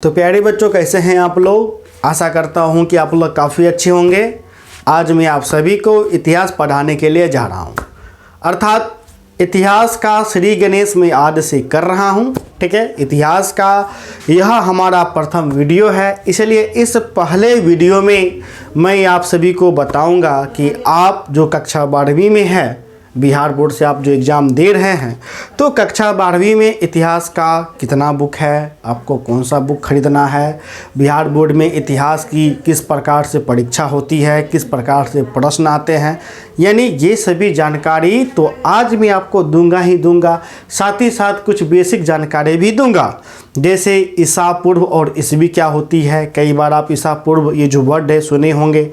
तो प्यारे बच्चों, कैसे हैं आप लोग। आशा करता हूं कि आप लोग काफ़ी अच्छे होंगे। आज मैं आप सभी को इतिहास पढ़ाने के लिए जा रहा हूं, अर्थात इतिहास का श्री गणेश मैं आज से कर रहा हूं। ठीक है, इतिहास का यह हमारा प्रथम वीडियो है, इसलिए इस पहले वीडियो में मैं आप सभी को बताऊंगा कि आप जो कक्षा 12वीं में है, बिहार बोर्ड से आप जो एग्ज़ाम दे रहे हैं, तो कक्षा 12वीं में इतिहास का कितना बुक है, आपको कौन सा बुक खरीदना है, बिहार बोर्ड में इतिहास की किस प्रकार से परीक्षा होती है, किस प्रकार से प्रश्न आते हैं, यानी ये सभी जानकारी तो आज मैं आपको दूंगा ही दूंगा। साथ ही साथ कुछ बेसिक जानकारी भी दूंगा, जैसे ईसा पूर्व और ईस्वी क्या होती है। कई बार आप ईसा पूर्व ये जो वर्ड है सुने होंगे,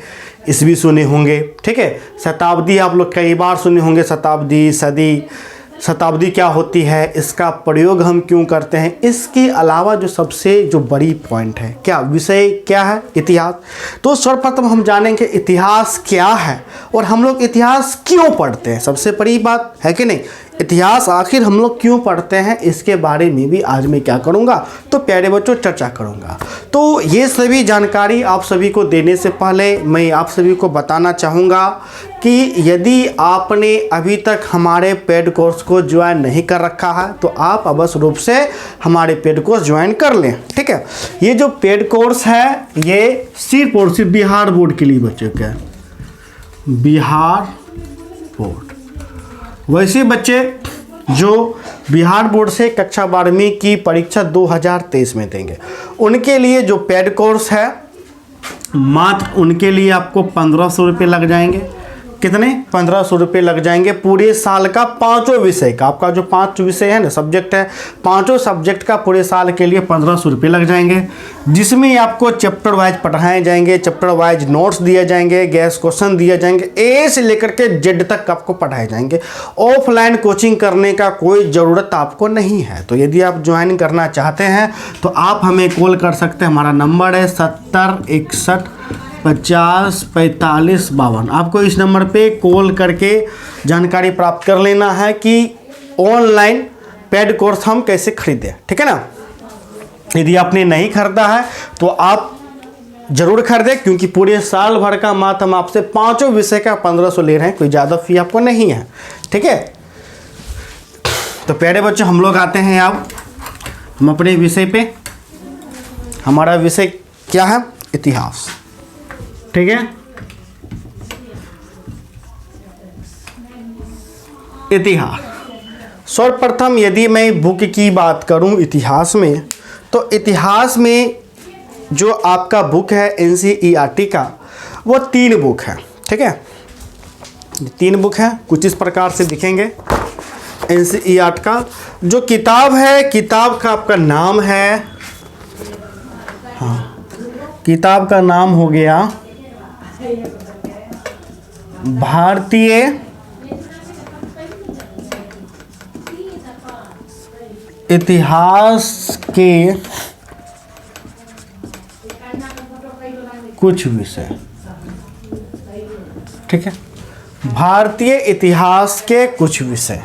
ईस्वी सुने होंगे। ठीक है, शताब्दी आप लोग कई बार सुने होंगे, शताब्दी, सदी। शताब्दी क्या होती है, इसका प्रयोग हम क्यों करते हैं। इसके अलावा जो सबसे जो बड़ी पॉइंट है, क्या विषय क्या है, इतिहास। तो सर्वप्रथम हम जानेंगे इतिहास क्या है और हम लोग इतिहास क्यों पढ़ते हैं। सबसे बड़ी बात है कि नहीं, इतिहास आखिर हम लोग क्यों पढ़ते हैं, इसके बारे में भी आज मैं क्या करूंगा, तो प्यारे बच्चों चर्चा करूंगा। तो ये सभी जानकारी आप सभी को देने से पहले मैं आप सभी को बताना चाहूँगा कि यदि आपने अभी तक हमारे पेड कोर्स को ज्वाइन नहीं कर रखा है, तो आप अवश्य रूप से हमारे पेड कोर्स ज्वाइन कर लें। ठीक है, ये जो पेड कोर्स है ये सिर्फ और सिर्फ बिहार बोर्ड के लिए बच्चों का है, बिहार बोर्ड। वैसे बच्चे जो बिहार बोर्ड से कक्षा 12वीं की परीक्षा 2023 में देंगे, उनके लिए जो पेड कोर्स है, मात्र उनके लिए आपको 1500 रुपये लग जाएंगे। कितने? 1500 रुपये लग जाएंगे पूरे साल का, पाँचों विषय का। आपका जो 5 विषय है ना, सब्जेक्ट है, पाँचों सब्जेक्ट का पूरे साल के लिए 1500 रुपये लग जाएंगे, जिसमें आपको चैप्टर वाइज पढ़ाए जाएंगे, चैप्टर वाइज नोट्स दिए जाएंगे, गैस क्वेश्चन दिए जाएंगे, ए से लेकर के जेड तक आपको पढ़ाए जाएंगे। ऑफलाइन कोचिंग करने का कोई ज़रूरत आपको नहीं है। तो यदि आप ज्वाइन करना चाहते हैं तो आप हमें कॉल कर सकते हैं। हमारा नंबर है 70 61 50 45 52। आपको इस नंबर पे कॉल करके जानकारी प्राप्त कर लेना है कि ऑनलाइन पेड कोर्स हम कैसे खरीदें। ठीक है ना। यदि आपने नहीं खरीदा है तो आप ज़रूर खरीदें, क्योंकि पूरे साल भर का मात्र हम आपसे पाँचों विषय का 1500 ले रहे हैं, कोई ज़्यादा फी आपको नहीं है। ठीक है, तो प्यारे बच्चों हम लोग आते हैं अब हम अपने विषय पे। हमारा विषय क्या है? इतिहास। ठीक है, इतिहास। सर्वप्रथम यदि मैं बुक की बात करूं इतिहास में, तो इतिहास में जो आपका बुक है NCERT का, वो 3 बुक है। ठीक है, 3 बुक है, कुछ इस प्रकार से दिखेंगे। NCERT का जो किताब है, किताब का आपका नाम है, हाँ, किताब का नाम हो गया भारतीय इतिहास के कुछ विषय। ठीक है, भारतीय इतिहास के कुछ विषय।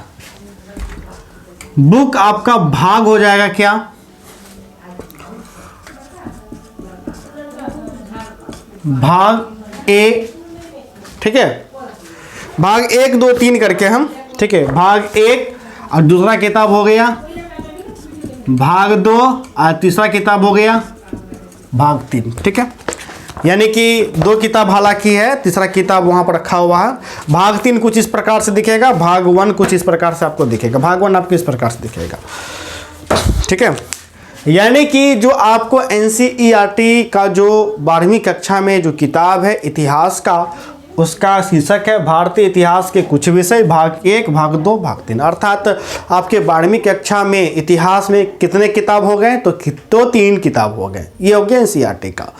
बुक आपका भाग हो जाएगा क्या? भाग ए। ठीक है, भाग 1 2 3 करके हम, ठीक है, भाग 1 और दूसरा किताब हो गया भाग 2 और तीसरा किताब हो गया भाग 3। ठीक है, यानी कि 2 किताब हालांकि है, तीसरा किताब वहां पर रखा हुआ है। भाग 3 कुछ इस प्रकार से दिखेगा, भाग 1 कुछ इस प्रकार से आपको दिखेगा, भाग 1 आपको इस प्रकार से दिखेगा। ठीक है, यानी कि जो आपको NCERT का जो 12वीं कक्षा में जो किताब है इतिहास का, उसका शीर्षक है भारतीय इतिहास के कुछ विषय, भाग 1 भाग 2 भाग 3। अर्थात आपके 12वीं कक्षा में इतिहास में कितने किताब हो गए? तो 3 किताब हो गए। ये हो गया NCERT का।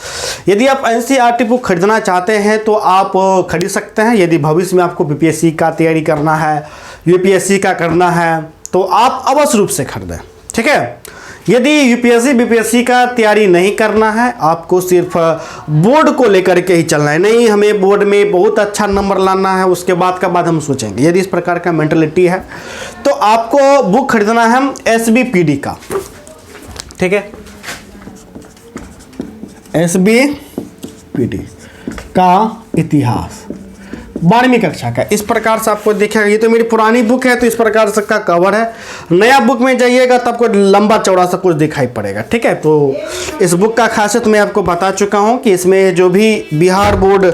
यदि आप NCERT बुक खरीदना चाहते हैं तो आप खरीद सकते हैं। यदि भविष्य में आपको BPSC का तैयारी करना है, UPSC का करना है, तो आप अवश्य रूप से खरीदें। ठीक है, यदि यूपीएससी बीपीएससी का तैयारी नहीं करना है, आपको सिर्फ बोर्ड को लेकर के ही चलना है, नहीं हमें बोर्ड में बहुत अच्छा नंबर लाना है, उसके बाद हम सोचेंगे, यदि इस प्रकार का मेंटलिटी है तो आपको बुक खरीदना है SBPD का। ठीक है, SBPD का इतिहास 12वीं कक्षा का। इस प्रकार से आपको दिखेगा। ये तो मेरी पुरानी बुक है तो इस प्रकार से का कवर है। नया बुक में जाइएगा तब आपको लंबा चौड़ा सा कुछ दिखाई पड़ेगा, ठीक है। तो इस बुक का खासियत मैं आपको बता चुका हूँ कि इसमें जो भी बिहार बोर्ड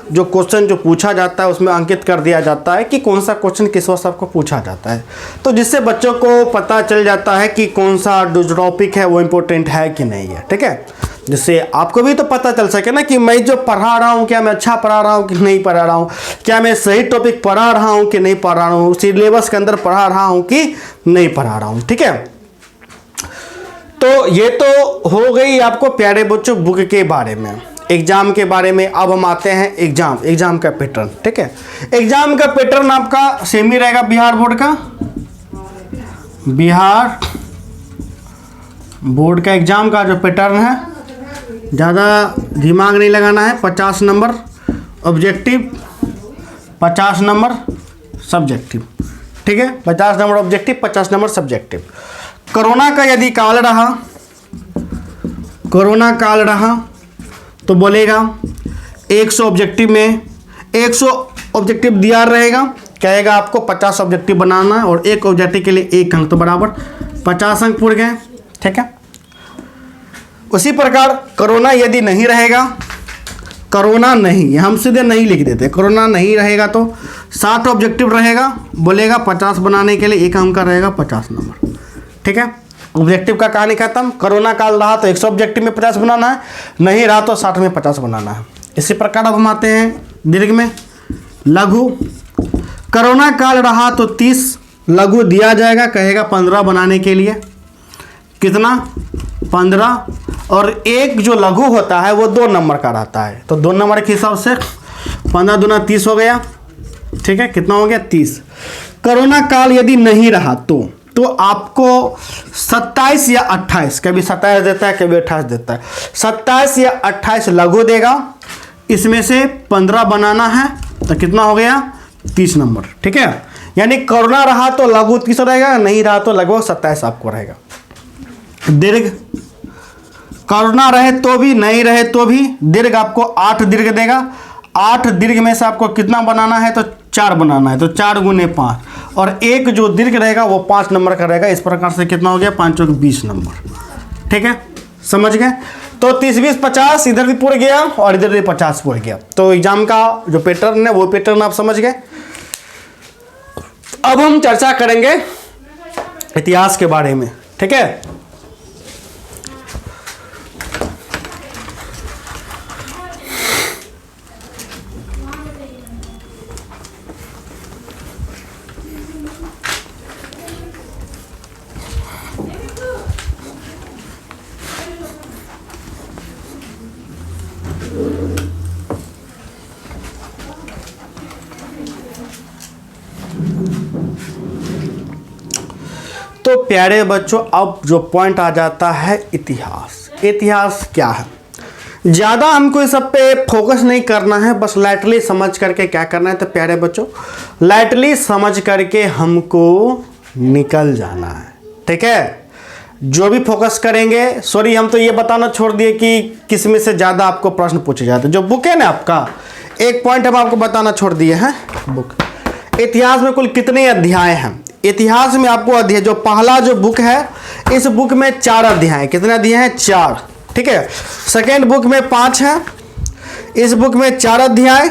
जो क्वेश्चन जो पूछा जाता है उसमें अंकित कर दिया जाता है कि कौन सा क्वेश्चन किस वर्ष आपको पूछा जाता है, तो जिससे बच्चों को पता चल जाता है कि कौन सा जो टॉपिक है वो इम्पोर्टेंट है कि नहीं है, ठीक है। जिससे आपको भी तो पता चल सके ना कि मैं जो पढ़ा रहा हूँ क्या मैं अच्छा पढ़ा रहा हूँ कि नहीं पढ़ा रहा हूँ, क्या मैं सही टॉपिक पढ़ा रहा हूँ कि नहीं पढ़ा रहा हूँ, सिलेबस के अंदर पढ़ा रहा हूँ कि नहीं पढ़ा रहा हूँ, ठीक है। तो ये तो हो गई आपको प्यारे बच्चों बुक के बारे में, एग्जाम के बारे में। अब हम आते हैं एग्जाम का पैटर्न, ठीक है। एग्जाम का पैटर्न आपका सेम ही रहेगा बिहार बोर्ड का। बिहार बोर्ड का एग्जाम का जो पैटर्न है, ज़्यादा दिमाग नहीं लगाना है। 50 नंबर ऑब्जेक्टिव, 50 नंबर सब्जेक्टिव, ठीक है। 50 number objective, 50 number subjective. Corona का यदि काल रहा, कोरोना काल रहा तो बोलेगा 100 ऑब्जेक्टिव में 100 ऑब्जेक्टिव दिया रहेगा, कहेगा आपको 50 ऑब्जेक्टिव बनाना है और एक ऑब्जेक्टिव के लिए 1 अंक, तो बराबर 50 अंक पूरे गए, ठीक है। उसी प्रकार कोरोना यदि नहीं रहेगा, कोरोना नहीं, हम सीधे नहीं लिख देते, कोरोना नहीं रहेगा तो 60 ऑब्जेक्टिव रहेगा, बोलेगा 50 बनाने के लिए 1 अंक का रहेगा 50 नंबर, ठीक है। ऑब्जेक्टिव का कहानी खत्म। कोरोना काल रहा तो 100 ऑब्जेक्टिव में 50 बनाना है, नहीं रहा तो 60 में 50 बनाना है। इसी प्रकार अब हम आते हैं दीर्घ में, लघु। कोरोना काल रहा तो 30 लघु दिया जाएगा, कहेगा 15 बनाने के लिए, कितना 15, और एक जो लघु होता है वो 2 नंबर का रहता है, तो 2 नंबर के हिसाब से 15 दूना 30 हो गया, ठीक है। कितना हो गया 30। कोरोना काल यदि नहीं रहा तो आपको 27 या 28, कभी 27 देता है कभी 28 देता है, 27 या 28 लघु देगा, इसमें से 15 बनाना है, तो कितना हो गया 30 नंबर, ठीक है। यानी कोरोना रहा तो लघु 30 रहेगा, नहीं रहा तो लगभग 27 आपको रहेगा। दीर्घ, कोरोना रहे तो भी नहीं रहे तो भी दीर्घ आपको 8 दीर्घ देगा। 8 दीर्घ में से आपको कितना बनाना है, तो 4 बनाना है, तो 4 गुने 5, और एक जो दीर्घ रहेगा वो 5 नंबर का रहेगा। इस प्रकार से कितना हो गया 5 चौक 20 नंबर, ठीक है, समझ गए। तो 30 20 50 इधर भी पूरा गया और इधर भी 50 पूरा गया। तो एग्जाम का जो पैटर्न है वो पैटर्न आप समझ गए। अब हम चर्चा करेंगे इतिहास के बारे में, ठीक है। तो प्यारे बच्चों अब जो पॉइंट आ जाता है इतिहास। इतिहास क्या है, ज़्यादा हमको इस सब पे फोकस नहीं करना है, बस लाइटली समझ करके क्या करना है। तो प्यारे बच्चों लाइटली समझ करके हमको निकल जाना है, ठीक है। जो भी फोकस करेंगे, सॉरी हम तो ये बताना छोड़ दिए कि किस में से ज़्यादा आपको प्रश्न पूछे जाते हैं। जो बुक है ना आपका, एक पॉइंट हम आपको बताना छोड़ दिए हैं। बुक इतिहास में कुल कितने अध्याय हैं? इतिहास में आपको अध्याय, जो पहला जो बुक है इस बुक में 4 अध्याय, कितने अध्याय हैं 4, ठीक है। सेकेंड बुक में 5 है, इस बुक में 4 अध्याय,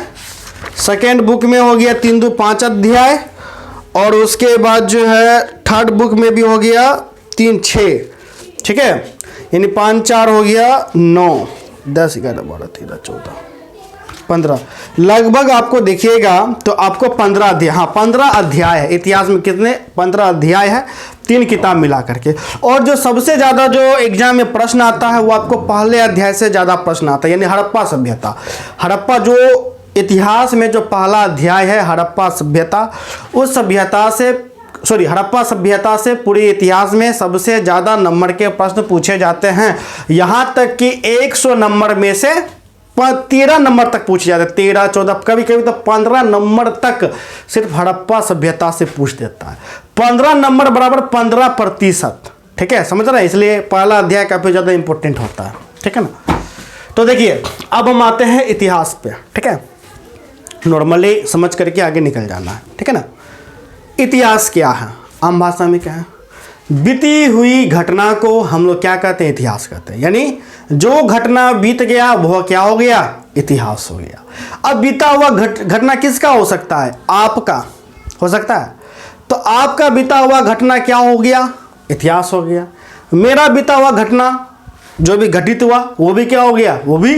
सेकेंड बुक में हो गया 3 2 5 अध्याय, और उसके बाद जो है थर्ड बुक में भी हो गया 3 6, ठीक है। यानी 5 4 हो गया 9 10 11 12 13 14 15, लगभग आपको देखिएगा तो आपको 15 अध्याय, हाँ 15 अध्याय है इतिहास में। कितने 15 अध्याय है, 3 किताब मिला करके। और जो सबसे ज़्यादा जो एग्जाम में प्रश्न आता है वो आपको पहले अध्याय से ज़्यादा प्रश्न आता है, यानी हड़प्पा सभ्यता। हड़प्पा जो इतिहास में जो पहला अध्याय है हड़प्पा सभ्यता, उस सभ्यता से हड़प्पा सभ्यता से पूरे इतिहास में सबसे ज़्यादा नंबर के प्रश्न पूछे जाते हैं। यहाँ तक कि 100 नंबर में से 13 नंबर तक पूछे जाते हैं, 13 14 कभी कभी तो 15 नंबर तक सिर्फ हड़प्पा सभ्यता से पूछ देता है। 15 नंबर बराबर 15%, ठीक है, समझ रहे हैं। इसलिए पहला अध्याय काफ़ी ज़्यादा इंपॉर्टेंट होता है, ठीक है ना। तो देखिए अब हम आते हैं इतिहास पे, ठीक है। नॉर्मली समझ करके आगे निकल जाना है, ठीक है ना। इतिहास क्या है, आम भाषा में क्या है, बीती हुई घटना को हम लोग क्या कहते हैं, इतिहास कहते हैं। यानी जो घटना बीत गया वह क्या हो गया, इतिहास हो गया। अब बीता हुआ घटना किसका हो सकता है, आपका हो सकता है। तो आपका बीता हुआ घटना क्या हो गया, इतिहास हो गया। मेरा बीता हुआ घटना जो भी घटित हुआ वो भी क्या हो गया, वो भी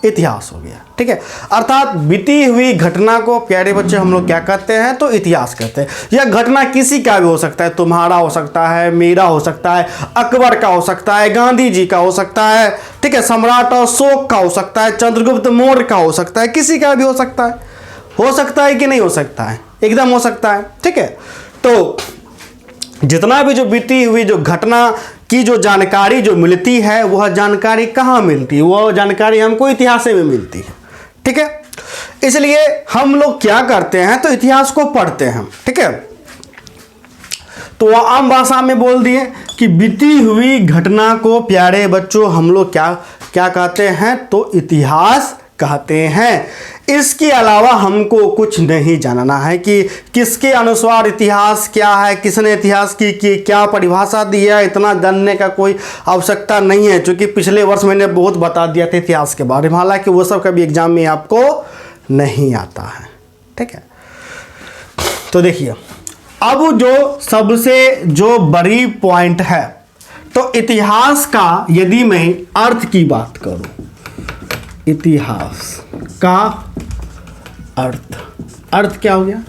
इतिहास हो गया, ठीक है। अर्थात बीती हुई घटना को प्यारे बच्चे हम लोग क्या कहते हैं, तो इतिहास कहते हैं। यह घटना किसी का भी हो सकता है, तुम्हारा हो सकता है, मेरा हो सकता है, अकबर का हो सकता है, गांधी जी का हो सकता है, ठीक है, सम्राट अशोक का हो सकता है, चंद्रगुप्त मौर्य का हो सकता है, किसी का भी हो सकता है कि नहीं हो सकता है, एकदम हो सकता है, ठीक है। तो जितना भी जो बीती हुई जो घटना की जो जानकारी जो मिलती है वह जानकारी कहाँ मिलती है, वह जानकारी हमको इतिहास में मिलती है, ठीक है। इसलिए हम लोग क्या करते हैं, तो इतिहास को पढ़ते हैं, ठीक है। तो वह आम भाषा में बोल दिए कि बीती हुई घटना को प्यारे बच्चों हम लोग क्या क्या कहते हैं, तो इतिहास कहते हैं। इसके अलावा हमको कुछ नहीं जानना है कि किसके अनुसार इतिहास क्या है, किसने इतिहास की क्या परिभाषा दी है, इतना जानने का कोई आवश्यकता नहीं है। क्योंकि पिछले वर्ष मैंने बहुत बता दिया था इतिहास के बारे में, हालांकि वो सब कभी एग्जाम में आपको नहीं आता है, ठीक है। तो देखिए अब जो सबसे जो बड़ी पॉइंट है, तो इतिहास का यदि मैं अर्थ की बात करूं, इतिहास का अर्थ क्या हो गया,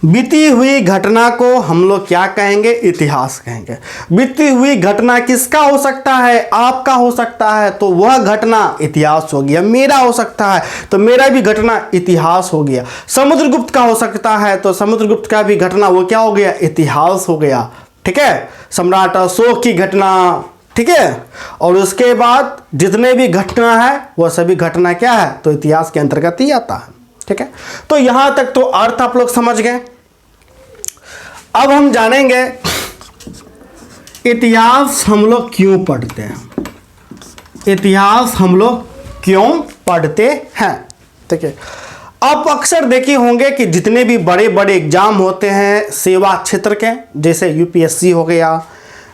बीती हुई घटना को हम लोग क्या कहेंगे, इतिहास कहेंगे। बीती हुई घटना किसका हो सकता है, आपका हो सकता है, तो वह घटना इतिहास हो गया। मेरा हो सकता है तो मेरा भी घटना इतिहास हो गया। समुद्रगुप्त का हो सकता है तो समुद्रगुप्त का भी घटना वो क्या हो गया, इतिहास हो गया, ठीक है। सम्राट अशोक की घटना, ठीक है। और उसके बाद जितने भी घटना है वह सभी घटना क्या है, तो इतिहास के अंतर्गत ही आता है, ठीक है। तो यहां तक तो अर्थ आप लोग समझ गए। अब हम जानेंगे इतिहास हम लोग क्यों पढ़ते हैं, इतिहास हम लोग क्यों पढ़ते हैं, ठीक है। आप अक्सर देखे होंगे कि जितने भी बड़े बड़े एग्जाम होते हैं सेवा क्षेत्र के, जैसे यूपीएससी हो गया,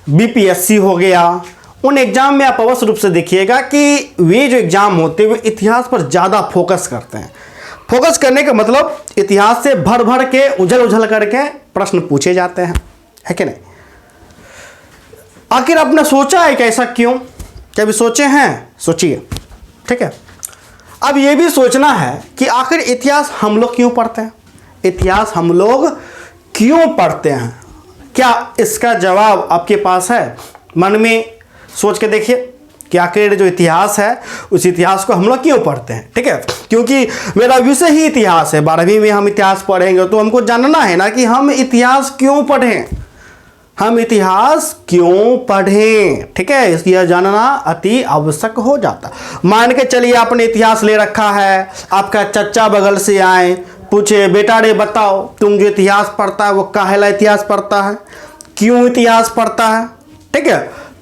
बीपीएससी हो गया, उन एग्जाम में आप अवश्य रूप से देखिएगा कि वे जो एग्जाम होते हैं वे इतिहास पर ज़्यादा फोकस करते हैं। फोकस करने का मतलब इतिहास से भर भर के उछल करके प्रश्न पूछे जाते हैं, है कि नहीं। आखिर आपने सोचा है कि ऐसा क्यों, कभी सोचे हैं, सोचिए, ठीक है। अब ये भी सोचना है कि आखिर इतिहास हम लोग क्यों पढ़ते हैं, इतिहास हम लोग क्यों पढ़ते हैं। क्या इसका जवाब आपके पास है, मन में सोच के देखिए कि आखिर जो इतिहास है उस इतिहास को हम लोग क्यों पढ़ते हैं, ठीक है। क्योंकि मेरा विषय ही इतिहास है, 12वीं में हम इतिहास पढ़ेंगे तो हमको जानना है ना कि हम इतिहास क्यों पढ़ें, हम इतिहास क्यों पढ़ें, ठीक है। यह जानना अति आवश्यक हो जाता। मान के चलिए आपने इतिहास ले रखा है, आपका चचा बगल से आए, पूछे बेटा रे बताओ तुम जो इतिहास पढ़ता है वो काहेला इतिहास पढ़ता है, क्यों इतिहास पढ़ता है, ठीक है।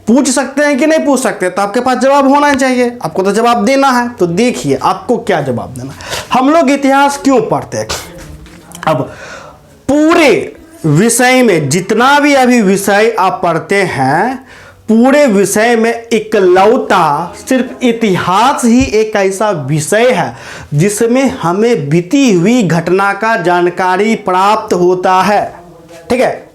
पूछ सकते हैं कि नहीं पूछ सकते, तो आपके पास जवाब होना चाहिए, आपको तो जवाब देना है। तो देखिए आपको क्या जवाब देना, हम लोग इतिहास क्यों पढ़ते हैं। अब पूरे विषय में जितना भी अभी विषय आप पढ़ते हैं, पूरे विषय में इकलौता सिर्फ इतिहास ही एक ऐसा विषय है जिसमें हमें बीती हुई घटना का जानकारी प्राप्त होता है, ठीक है।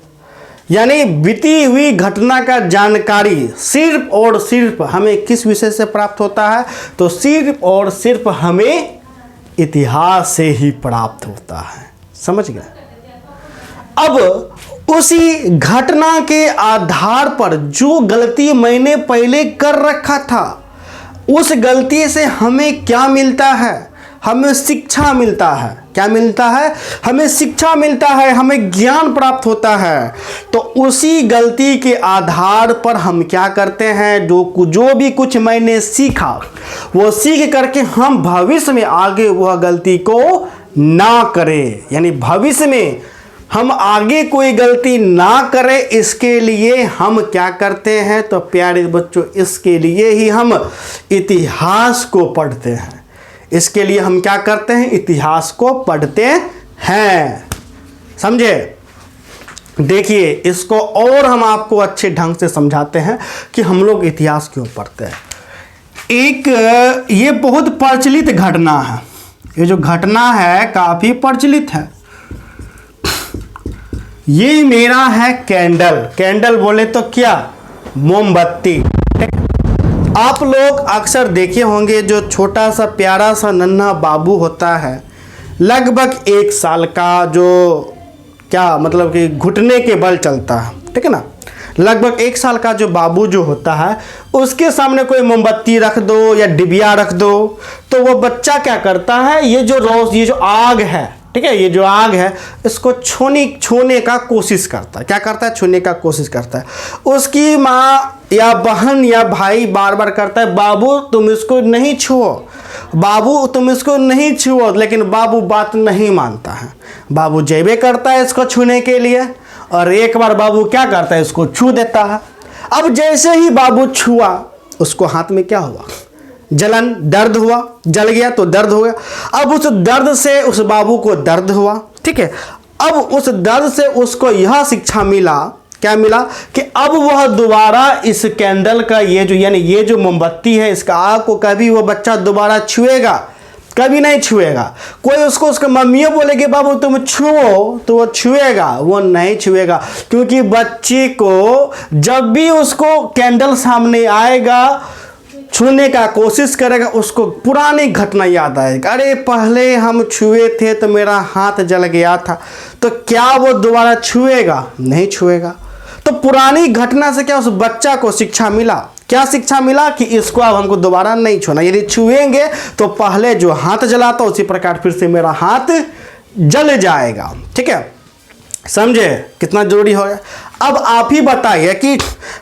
यानी बीती हुई घटना का जानकारी सिर्फ और सिर्फ हमें किस विषय से प्राप्त होता है, तो सिर्फ और सिर्फ हमें इतिहास से ही प्राप्त होता है, समझ गए। अब उसी घटना के आधार पर जो गलती मैंने पहले कर रखा था उस गलती से हमें क्या मिलता है, हमें शिक्षा मिलता है। क्या मिलता है, हमें शिक्षा मिलता है, हमें ज्ञान प्राप्त होता है। तो उसी गलती के आधार पर हम क्या करते हैं, जो भी कुछ मैंने सीखा वो सीख करके हम भविष्य में आगे वह गलती को ना करें। यानी भविष्य में हम आगे कोई गलती ना करें इसके लिए हम क्या करते हैं? तो प्यारे बच्चों, इसके लिए ही हम इतिहास को पढ़ते हैं। इसके लिए हम क्या करते हैं? इतिहास को पढ़ते हैं। समझे? देखिए, इसको और हम आपको अच्छे ढंग से समझाते हैं कि हम लोग इतिहास क्यों पढ़ते हैं। एक ये बहुत प्रचलित घटना है। ये जो घटना है काफ़ी प्रचलित है। ये मेरा है कैंडल। कैंडल बोले तो क्या? मोमबत्ती। आप लोग अक्सर देखे होंगे जो छोटा सा प्यारा सा नन्हा बाबू होता है, लगभग 1 साल का, जो क्या मतलब कि घुटने के बल चलता है, ठीक है ना। लगभग 1 साल का जो बाबू जो होता है, उसके सामने कोई मोमबत्ती रख दो या डिबिया रख दो तो वो बच्चा क्या करता है? ये जो आग है, ठीक है, ये जो आग है इसको छूने का कोशिश करता है। क्या करता है? छूने का कोशिश करता है। उसकी माँ या बहन या भाई बार बार करता है, बाबू तुम इसको नहीं छुओ, बाबू तुम इसको नहीं छुओ, लेकिन बाबू बात नहीं मानता है। बाबू जेबे करता है इसको छूने के लिए, और एक बार बाबू क्या करता है? इसको छू देता है। अब जैसे ही बाबू छुआ, उसको हाथ में क्या हुआ? जलन, दर्द हुआ, जल गया तो दर्द हो गया। अब उस दर्द से उस बाबू को दर्द हुआ, ठीक है। अब उस दर्द से उसको यह शिक्षा मिला, क्या मिला? कि अब वह दोबारा इस कैंडल का ये जो मोमबत्ती है, इसका आग को कभी वो बच्चा दोबारा छुएगा? कभी नहीं छुएगा। कोई उसके मम्मियों बोलेगी बाबू तुम छुओ, तो वो छुएगा? वो नहीं छुएगा, क्योंकि बच्चे को जब भी उसको कैंडल सामने आएगा, छूने का कोशिश करेगा, उसको पुरानी घटना याद आएगा। अरे पहले हम छुए थे तो मेरा हाथ जल गया था, तो क्या वो दोबारा छुएगा? नहीं छुएगा। तो पुरानी घटना से क्या उस बच्चा को शिक्षा मिला? क्या शिक्षा मिला? कि इसको अब हमको दोबारा नहीं छूना। यदि छुएंगे तो पहले जो हाथ जला था उसी प्रकार फिर से मेरा हाथ जल जाएगा, ठीक है। समझे कितना जरूरी हो गया? अब आप ही बताइए कि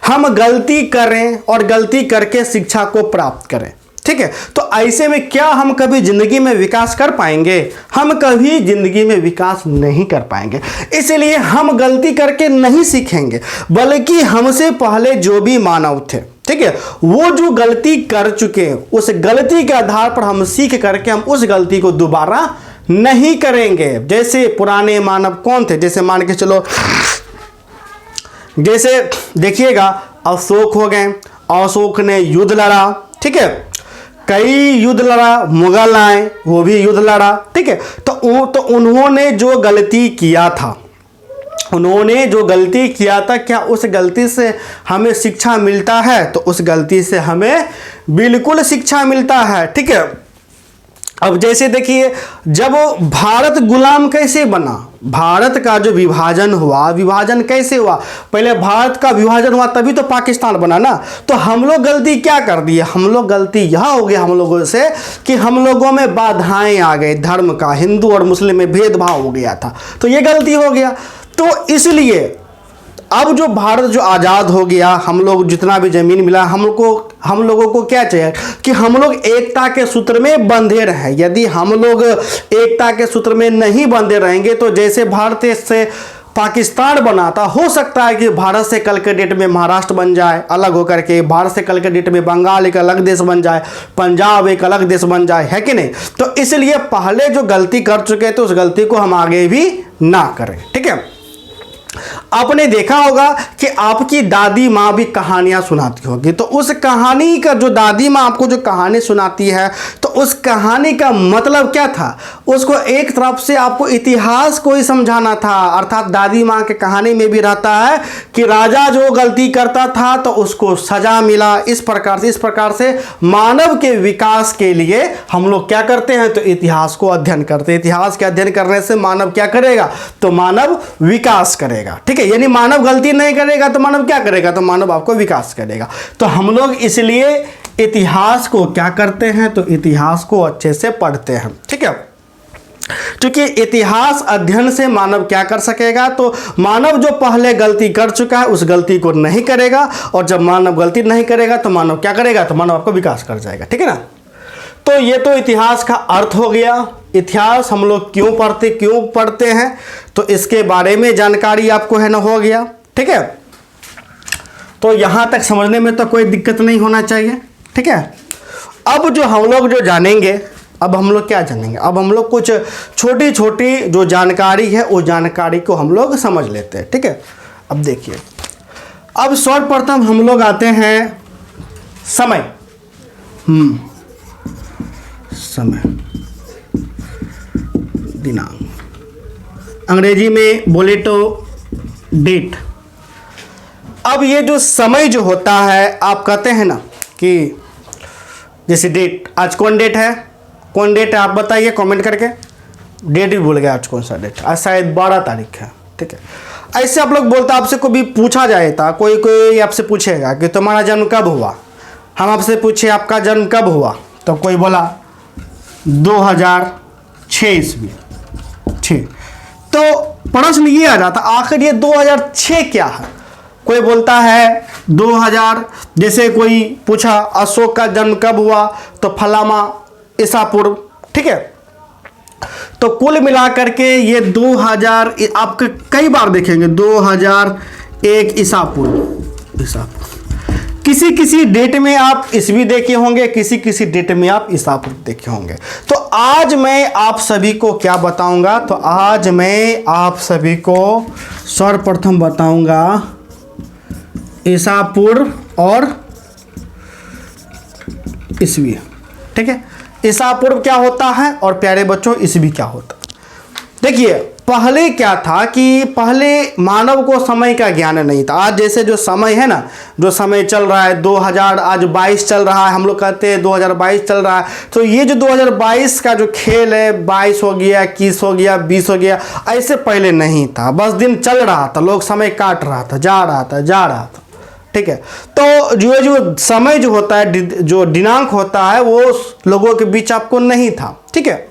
हम गलती करें और गलती करके शिक्षा को प्राप्त करें, ठीक है। तो ऐसे में क्या हम कभी जिंदगी में विकास कर पाएंगे? हम कभी जिंदगी में विकास नहीं कर पाएंगे। इसलिए हम गलती करके नहीं सीखेंगे, बल्कि हमसे पहले जो भी मानव थे, ठीक है, वो जो गलती कर चुके हैं, उस गलती के आधार पर हम सीख करके हम उस गलती को दोबारा नहीं करेंगे। जैसे पुराने मानव कौन थे? जैसे मान के चलो, जैसे देखिए अशोक हो गए। अशोक ने युद्ध लड़ा, ठीक है, कई युद्ध लड़ा। मुगल आए, वो भी युद्ध लड़ा, ठीक है। तो उन्होंने जो गलती किया था, क्या उस गलती से हमें शिक्षा मिलता है? तो उस गलती से हमें बिल्कुल शिक्षा मिलता है, ठीक है। अब जैसे देखिए, जब भारत गुलाम कैसे बना? भारत का जो विभाजन हुआ, विभाजन कैसे हुआ? पहले भारत का विभाजन हुआ तभी तो पाकिस्तान बना ना। तो हम लोग गलती क्या कर दिए? हम लोग गलती यह हो गया हम लोगों से कि हम लोगों में बाधाएं आ गई, धर्म का, हिंदू और मुस्लिम में भेदभाव हो गया था, तो ये गलती हो गया। तो इसलिए अब जो भारत जो आज़ाद हो गया, हम लोग जितना भी ज़मीन मिला, हम लोगों को क्या चाहिए? कि हम लोग एकता के सूत्र में बंधे रहें। यदि हम लोग एकता के सूत्र में नहीं बंधे रहेंगे तो जैसे भारत से पाकिस्तान बना था, हो सकता है कि भारत से कल के डेट में महाराष्ट्र बन जाए अलग होकर के, भारत से कल के डेट में बंगाल एक अलग देश बन जाए, पंजाब एक अलग देश बन जाए, है कि नहीं। तो इसलिए पहले जो गलती कर चुके थे उस गलती को हम आगे भी ना करें, ठीक है। आपने देखा होगा कि आपकी दादी माँ भी कहानियां सुनाती होगी, तो उस कहानी का जो दादी माँ आपको जो कहानी सुनाती है, तो उस कहानी का मतलब क्या था? उसको एक तरफ से आपको इतिहास को ही समझाना था। अर्थात दादी माँ के कहानी में भी रहता है कि राजा जो गलती करता था तो उसको सजा मिला। इस प्रकार से मानव के विकास के लिए हम लोग क्या करते हैं? तो इतिहास को अध्ययन करते हैं। इतिहास के अध्ययन करने से मानव क्या करेगा? तो मानव विकास करेगा, ठीक है। यानी मानव गलती नहीं करेगा तो मानव क्या करेगा? तो मानव आपको विकास करेगा। तो हम लोग इसलिए इतिहास को क्या करते हैं? तो इतिहास को अच्छे से पढ़ते हैं, ठीक है। क्योंकि इतिहास अध्ययन से मानव क्या कर सकेगा? तो मानव जो पहले गलती कर चुका है उस गलती को नहीं करेगा, और जब मानव गलती नहीं करेगा तो मानव क्या करेगा? तो मानव आपको विकास कर जाएगा, ठीक है ना। तो ये तो इतिहास का अर्थ हो गया। इतिहास हम लोग क्यों पढ़ते हैं, तो इसके बारे में जानकारी आपको है ना हो गया। ठीक है, तो यहाँ तक समझने में तो कोई दिक्कत नहीं होना चाहिए। ठीक है, अब जो हम लोग जो जानेंगे, अब हम लोग क्या जानेंगे, अब हम लोग कुछ छोटी छोटी जो जानकारी है वो जानकारी को हम लोग समझ लेते हैं। ठीक है, अब देखिए, अब सर्वप्रथम हम लोग आते हैं समय। समय, दिनांक, अंग्रेजी में बोले तो डेट। अब ये जो समय जो होता है, आप कहते हैं ना कि जैसे डेट, आज कौन डेट है, कौन डेट है आप बताइए कमेंट करके। डेट भी भूल गया, आज कौन सा डेट, आज शायद 12 तारीख है। ठीक है, ऐसे आप लोग बोलते, आपसे कभी पूछा जाए था, कोई आपसे पूछेगा कि तुम्हारा जन्म कब हुआ, हम आपसे पूछे आपका जन्म कब हुआ, तो कोई बोला 2006 ईस्वी। ठीक, तो प्रश्न ये आ जाता आखिर ये 2006 क्या है। कोई बोलता है 2000, जैसे कोई पूछा अशोक का जन्म कब हुआ, तो फलामा ईसा पूर्व। ठीक है, तो कुल मिलाकर के ये 2000 आपके कई बार देखेंगे, 2001 ईसा पूर्व। किसी किसी डेट में आप ईस्वी देखे होंगे, किसी किसी डेट में आप ईसा पूर्व देखे होंगे। तो आज मैं आप सभी को क्या बताऊंगा, तो आज मैं आप सभी को सर्वप्रथम बताऊंगा ईसा पूर्व और ईस्वी। ठीक है, ईसा पूर्व क्या होता है और प्यारे बच्चों ईस्वी क्या होता है। देखिए, पहले क्या था कि पहले मानव को समय का ज्ञान नहीं था। आज जैसे जो समय है ना, जो समय चल रहा है 2000, आज 22 चल रहा है, हम लोग कहते हैं 2022 चल रहा है। तो ये जो 2022 का जो खेल है, 22 हो गया, 21 हो गया, 20 हो गया, ऐसे पहले नहीं था। बस दिन चल रहा था, लोग समय काट रहा था, जा रहा था। ठीक है, तो जो समय जो होता है, जो दिनांक होता है, वो लोगों के बीच आपको नहीं था। ठीक है,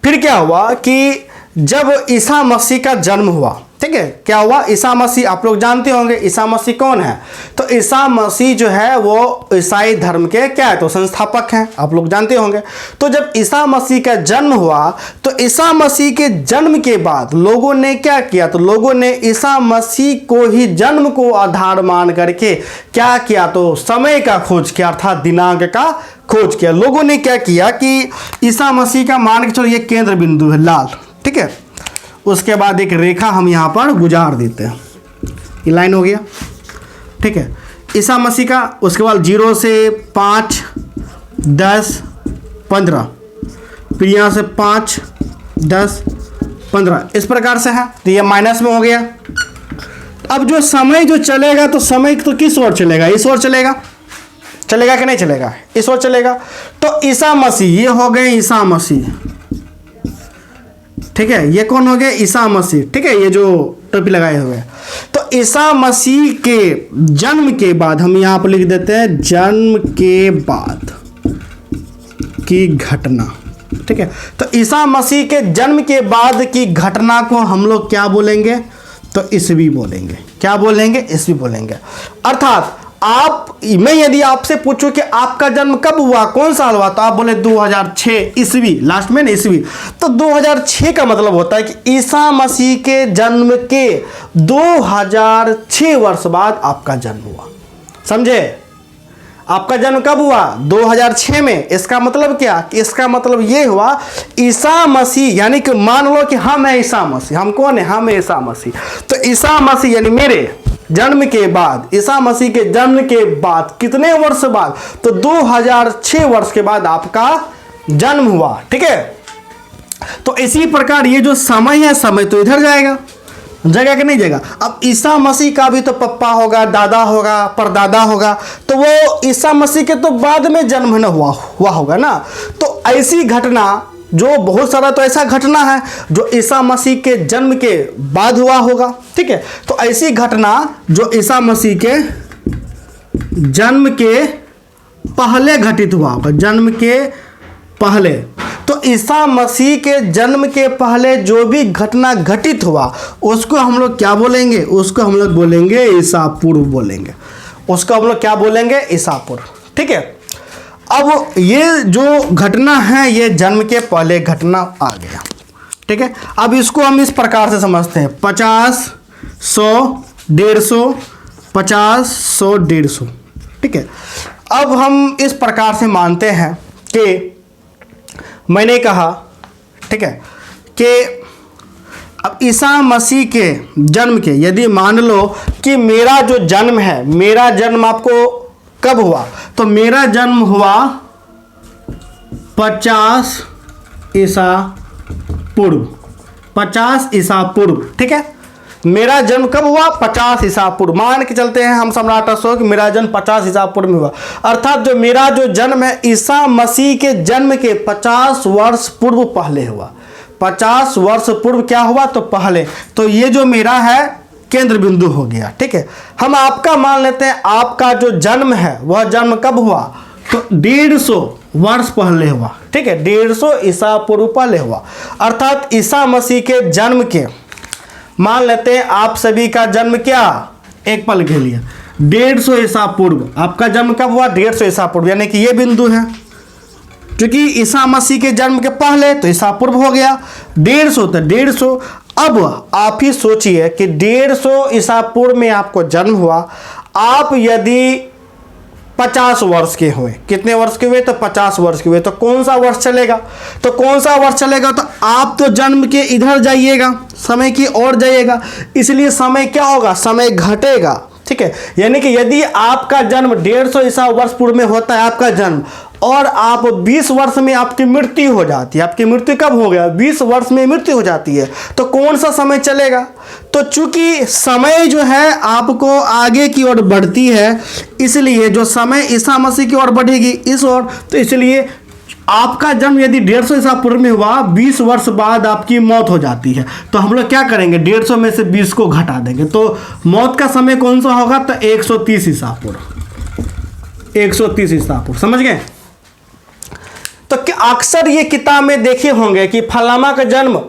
फिर क्या हुआ कि जब ईसा मसीह का जन्म हुआ, ठीक है, क्या हुआ, ईसा मसीह, आप लोग जानते होंगे ईसा मसीह कौन है। तो ईसा मसीह जो है वो ईसाई धर्म के क्या है, तो संस्थापक हैं, आप लोग जानते होंगे। तो जब ईसा मसीह का जन्म हुआ, तो ईसा मसीह के जन्म के बाद लोगों ने क्या किया, तो लोगों ने ईसा मसीह को ही जन्म को आधार मान करके क्या किया, तो समय का खोज किया, अर्थात दिनांक का खोज किया। लोगों ने क्या किया कि ईसा मसीह का मान के चलो ये केंद्र बिंदु है लाल। ठीक है, उसके बाद एक रेखा हम यहाँ पर गुजार देते हैं, ये लाइन हो गया। ठीक है, ईसा मसीह का, उसके बाद 0 से 5, 10, 15, फिर यहाँ से 5, 10, 15, इस प्रकार से है। तो ये माइनस में हो गया। अब जो समय जो चलेगा, तो समय तो किस ओर चलेगा, इस ओर चलेगा कि नहीं चलेगा, इस ओर चलेगा। तो ईसा मसीह, ये हो गए ईसा मसीह। ठीक है, ये कौन हो गए, ईसा मसीह। ठीक है, ये जो टोपी लगाए हुए। तो ईसा मसीह के जन्म के बाद हम यहाँ पर लिख देते हैं जन्म के बाद की घटना। ठीक है, तो ईसा मसीह के जन्म के बाद की घटना को हम लोग क्या बोलेंगे, तो ईस्वी बोलेंगे। क्या बोलेंगे, ईस्वी बोलेंगे। अर्थात मैं यदि आपसे पूछूं कि आपका जन्म कब हुआ, कौन साल हुआ, तो आप बोले 2006 ईस्वी, लास्ट में ना ईस्वी। तो 2006 का मतलब होता है कि ईसा मसीह के जन्म के 2006 वर्ष बाद आपका जन्म हुआ। समझे, आपका जन्म कब हुआ, 2006 में। इसका मतलब क्या, इसका मतलब ये हुआ ईसा मसीह, यानी कि मान लो कि हम हैं ईसा मसीह। हम कौन है, हम हैं ईसा मसीह। तो ईसा मसीह यानी मेरे जन्म के बाद, ईसा मसीह के जन्म के बाद कितने वर्ष बाद, तो 2006 वर्ष के बाद आपका जन्म हुआ। ठीक है, तो इसी प्रकार ये जो समय है, समय तो इधर जाएगा, जगह कि नहीं जाएगा। अब ईसा मसीह का भी तो पप्पा होगा, दादा होगा, परदादा होगा, तो वो ईसा मसीह के तो बाद में जन्म न हुआ होगा ना। तो ऐसी घटना जो बहुत सारा तो ऐसा घटना है जो ईसा मसीह के जन्म के बाद हुआ होगा। ठीक है, तो ऐसी घटना जो ईसा मसीह के जन्म के पहले घटित हुआ होगा, जन्म के पहले। तो ईसा मसीह के जन्म के पहले जो भी घटना घटित हुआ उसको हम लोग क्या बोलेंगे, उसको हम लोग बोलेंगे ईसा पूर्व बोलेंगे। उसको हम लोग क्या बोलेंगे, ईसा पूर्व। ठीक है, अब ये जो घटना है ये जन्म के पहले घटना आ गया, ठीक है। अब इसको हम इस प्रकार से समझते हैं 50, 100, 150, 50, 100, 150, ठीक है। अब हम इस प्रकार से मानते हैं कि मैंने कहा, ठीक है, कि अब ईसा मसीह के जन्म के यदि मान लो कि मेरा जो जन्म है, मेरा जन्म आपको कब हुआ, तो मेरा जन्म हुआ 50 ईसा पूर्व, 50 ईसा पूर्व, ठीक है। मेरा जन्म कब हुआ? 50 ईसा पूर्व। मान के चलते हैं हम सम्राट अशोक कि मेरा जन्म 50 ईसा पूर्व में हुआ, अर्थात जो मेरा जो जन्म है ईसा मसीह के जन्म के 50 वर्ष पूर्व पहले हुआ। 50 वर्ष पूर्व क्या हुआ? तो पहले। तो ये जो मेरा है केंद्र बिंदु हो गया, ठीक है। हम आपका मान लेते हैं, आपका जो जन्म है वह जन्म कब हुआ? तो 150 वर्ष पहले हुआ, ठीक है। 150 ईसा पूर्व पहले हुआ, अर्थात ईसा मसीह के जन्म के मान लेते हैं आप सभी का जन्म क्या एक पल के लिए 150 ईसा पूर्व। आपका जन्म कब हुआ? 150 ईसा पूर्व, यानी कि ये बिंदु है। क्योंकि ईसा मसीह के जन्म के पहले तो ईसा पूर्व हो गया, 150 तो 150। अब आप ही सोचिए कि 150 ईसा पूर्व में आपको जन्म हुआ, आप यदि 50 वर्ष के हुए, कितने वर्ष के हुए? तो 50 वर्ष के हुए, तो कौन सा वर्ष चलेगा? तो कौन सा वर्ष चलेगा? तो आप तो जन्म के इधर जाइएगा, समय की ओर जाइएगा, इसलिए समय क्या होगा? समय घटेगा, ठीक है। यानी कि यदि आपका जन्म 150 ईसा वर्ष पूर्व में होता है आपका जन्म, और आप 20 वर्ष में आपकी मृत्यु हो जाती है, आपकी मृत्यु कब हो गया? 20 वर्ष में मृत्यु हो जाती है, तो कौन सा समय चलेगा? तो चूंकि समय जो है आपको आगे की ओर बढ़ती है, इसलिए जो समय ईसा मसीह की ओर बढ़ेगी इस ओर, तो इसलिए आपका जन्म यदि 150 ईसा पूर्व में हुआ, 20 वर्ष बाद आपकी मौत हो जाती है, तो हम लोग क्या करेंगे? 150 में से 20 को घटा देंगे, तो मौत का समय कौन सा होगा? तो 130 ईसा पूर्व, 130 ईसा पूर्व, समझ गए? तो अक्सर ये किताब में देखे होंगे कि फलाना का जन्म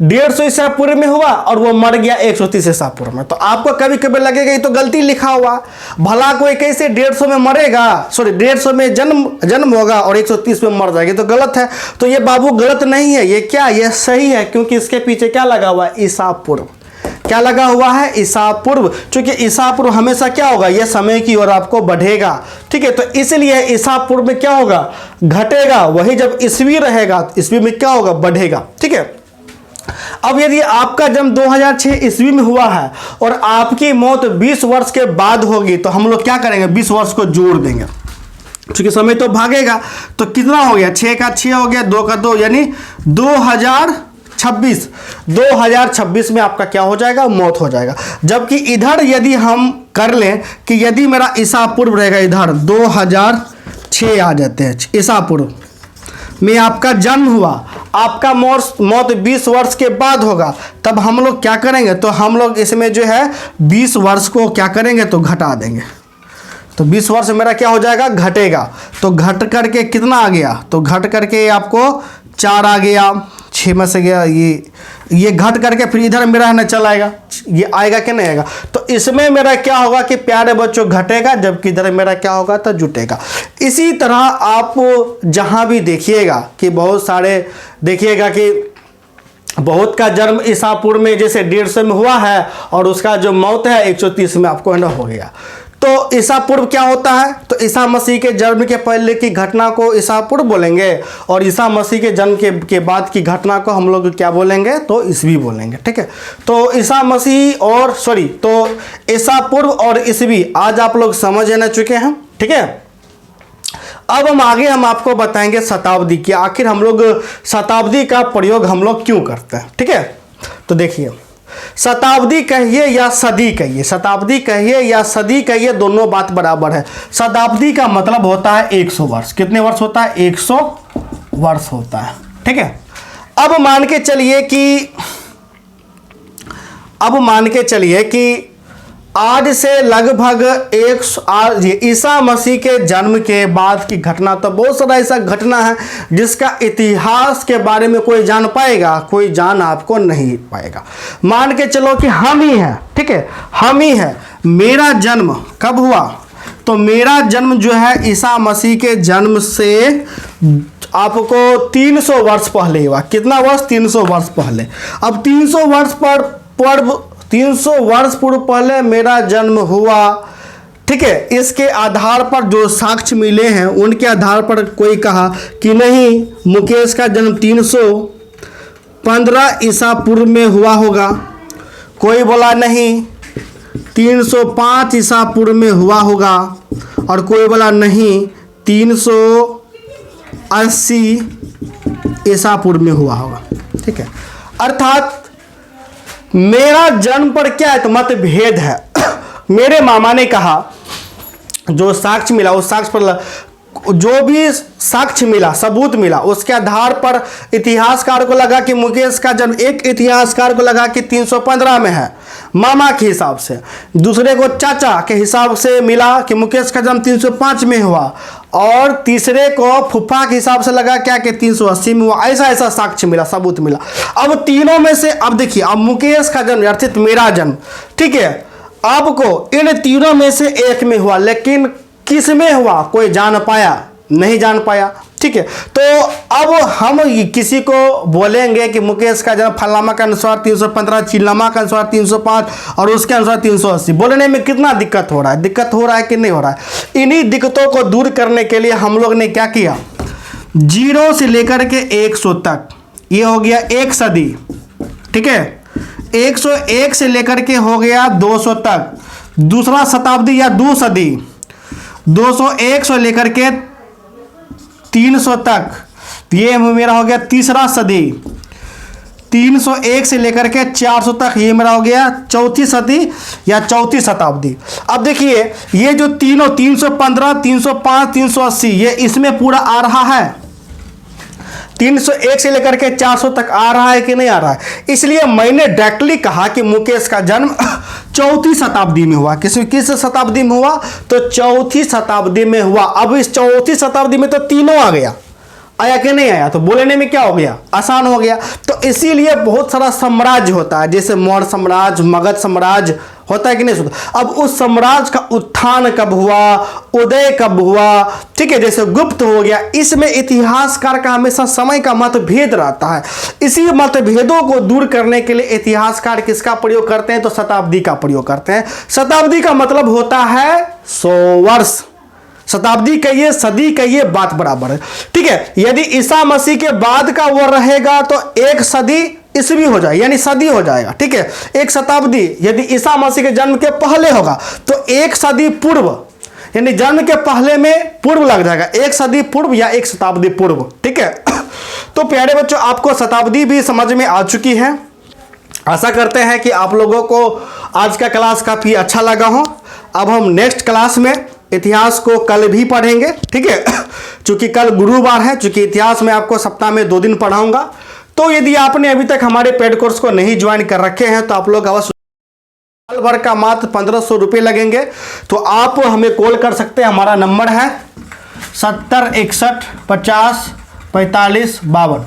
150 ईसा पूर्व में हुआ और वो मर गया 130 ईसा पूर्व में। तो आपको कभी कभी लगेगा ये तो गलती लिखा हुआ, भला कोई कैसे 150 में मरेगा, सॉरी 150 में जन्म होगा और 130 में मर जाएगा, तो गलत है। तो ये बाबू गलत नहीं है, ये क्या, ये सही है, क्योंकि इसके पीछे क्या लगा हुआ है? ईसा पूर्व। क्या लगा हुआ है? ईसा पूर्व। चूंकि ईसा पूर्व हमेशा क्या होगा? यह समय की ओर आपको बढ़ेगा, ठीक है। तो इसलिए ईसा पूर्व में क्या होगा? घटेगा। वही जब ईस्वी रहेगा, ईस्वी में क्या होगा? बढ़ेगा, ठीक है। अब यदि आपका जन्म 2006 ईस्वी में हुआ है और आपकी मौत 20 वर्ष के बाद होगी, तो हम लोग क्या करेंगे? 20 वर्ष को जोड़ देंगे, क्योंकि समय तो भागेगा। तो कितना हो गया? 6 का 6 हो गया, 2 का 2, यानी 2026 में आपका क्या हो जाएगा? मौत हो जाएगा। जबकि इधर यदि हम कर लें कि यदि मेरा ईसा पूर्व रहेगा, इधर 2006 आ जाते हैं, ईसा पूर्व में आपका जन्म हुआ, आपका मौत 20 वर्ष के बाद होगा, तब हम लोग क्या करेंगे? तो हम लोग इसमें जो है 20 वर्ष को क्या करेंगे? तो घटा देंगे। तो 20 वर्ष मेरा क्या हो जाएगा? घटेगा। तो घट करके कितना आ गया? तो घट करके आपको 4 आ गया, 6 में से गया, ये घट करके फिर इधर मेरा है ना चल आएगा, ये आएगा कि नहीं आएगा? तो इसमें मेरा क्या होगा कि प्यारे बच्चों घटेगा, जबकि इधर मेरा क्या होगा? तो जुटेगा। इसी तरह आप जहां भी देखिएगा कि बहुत सारे देखिएगा कि बहुत का जन्म ईसा पूर्व में जैसे 150 में हुआ है और उसका जो मौत है 130 में आपको है ना हो गया। तो ईसा पूर्व क्या होता है? तो ईसा मसीह के जन्म के पहले की घटना को ईसा पूर्व बोलेंगे, और ईसा मसीह के जन्म के बाद की घटना को हम लोग क्या बोलेंगे? तो ईस्वी बोलेंगे, ठीक है। तो ईसा मसीह और तो ईसा पूर्व और ईस्वी आज आप लोग समझ ना चुके हैं, ठीक है। अब हम आगे आपको बताएंगे शताब्दी की, आखिर हम लोग शताब्दी का प्रयोग हम लोग क्यों करते हैं, ठीक है। तो देखिए, शताब्दी कहिए या सदी कहिए, शताब्दी कहिए या सदी कहिए, दोनों बात बराबर है। शताब्दी का मतलब होता है 100 वर्ष। कितने वर्ष होता है? 100 वर्ष होता है, ठीक है। अब मान के चलिए कि आज से लगभग ईसा मसीह के जन्म के बाद की घटना, तो बहुत सारा ऐसा घटना है जिसका इतिहास के बारे में कोई जान पाएगा, कोई जान आपको नहीं पाएगा। मान के चलो कि हम ही हैं, ठीक है, हम ही हैं। मेरा जन्म कब हुआ? तो मेरा जन्म जो है ईसा मसीह के जन्म से आपको 300 वर्ष पहले हुआ। कितना वर्ष? 300 वर्ष पहले। अब 300 वर्ष पूर्व पहले मेरा जन्म हुआ, ठीक है। इसके आधार पर जो साक्ष्य मिले हैं उनके आधार पर कोई कहा कि नहीं, मुकेश का जन्म 315 ईसा पूर्व में हुआ होगा। कोई बोला नहीं 305 ईसा पूर्व में हुआ होगा, और कोई बोला नहीं 380 ईसा पूर्व में हुआ होगा, ठीक है। अर्थात मेरा जन्म पर क्या है तो मतभेद है। मेरे मामा ने कहा, जो साक्ष्य मिला उस साक्ष्य पर, जो भी साक्ष्य मिला, सबूत मिला, उसके आधार पर इतिहासकार को लगा कि मुकेश का जन्म, एक इतिहासकार को लगा कि 315 में है मामा के हिसाब से, दूसरे को चाचा के हिसाब से मिला कि मुकेश का जन्म 305 में हुआ, और तीसरे को फूफा के हिसाब से लगा क्या कि 380 में हुआ। ऐसा साक्ष्य मिला, सबूत मिला। अब तीनों में से, अब देखिए, अब मुकेश का जन्म अर्थात मेरा जन्म, ठीक है, आपको इन तीनों में से एक में हुआ, लेकिन किस में हुआ कोई जान पाया नहीं, जान पाया, ठीक है। तो अब हम किसी को बोलेंगे कि मुकेश का जन्म फलामा के अनुसार 315, चिल्लामा के अनुसार 305 और उसके अनुसार 380, बोलने में कितना दिक्कत हो रहा है? दिक्कत हो रहा है कि नहीं हो रहा है? इन्हीं दिक्कतों को दूर करने के लिए हम लोग ने क्या किया, 0 से लेकर के 100 तक, ये हो गया एक सदी, ठीक है। 101 से लेकर के हो गया 200 तक, दूसरा शताब्दी या 2 सदी। 201 से लेकर के 300 तक, ये मेरा हो गया तीसरा सदी। 301 से लेकर के 400 तक, ये मेरा हो गया चौथी सदी या चौथी शताब्दी। अब देखिए, ये जो तीनों 315, 305, 380, ये इसमें पूरा आ रहा है। 301 से लेकर के 400 तक आ रहा है कि नहीं आ रहा है? इसलिए मैंने डायरेक्टली कहा कि मुकेश का जन्म चौथी शताब्दी में हुआ। किस शताब्दी में हुआ? तो चौथी शताब्दी में हुआ। अब इस चौथी शताब्दी में तो तीनों आ गया, आया कि नहीं आया? तो बोलने में क्या हो गया, आसान हो गया। तो इसीलिए बहुत सारा साम्राज्य होता है, जैसे मौर्य साम्राज्य, मगध साम्राज्य होता है कि नहीं होता। अब उस साम्राज्य का उत्थान कब हुआ, उदय कब हुआ, ठीक है, जैसे गुप्त हो गया। इसमें इतिहासकार का हमेशा समय का मतभेद रहता है। इसी मतभेदों को दूर करने के लिए इतिहासकार किसका प्रयोग करते हैं? तो शताब्दी का प्रयोग करते हैं। शताब्दी का मतलब होता है 100 वर्ष। शताब्दी कहिए, सदी कहिए, बात बराबर है, ठीक है। यदि ईसा मसीह के बाद का वो रहेगा तो एक सदी ईस्वी हो जाए, यानी सदी हो जाएगा, ठीक है। एक शताब्दी यदि ईसा मसीह के जन्म के पहले होगा तो एक सदी पूर्व, यानी जन्म के पहले में पूर्व लग जाएगा, एक सदी पूर्व या एक शताब्दी पूर्व, ठीक है। तो प्यारे बच्चों, आपको शताब्दी भी समझ में आ चुकी है। आशा करते हैं कि आप लोगों को आज का क्लास काफ़ी अच्छा लगा हो। अब हम नेक्स्ट क्लास में इतिहास को कल भी पढ़ेंगे, ठीक है। चूंकि कल गुरुवार है, चूंकि इतिहास में आपको सप्ताह में 2 दिन पढ़ाऊंगा। तो यदि आपने अभी तक हमारे पेड कोर्स को नहीं ज्वाइन कर रखे हैं तो आप लोग अवश्य, साल भर का मात्र 1500 रुपये लगेंगे। तो आप हमें कॉल कर सकते हैं। हमारा नंबर है 70 61 50 45 52।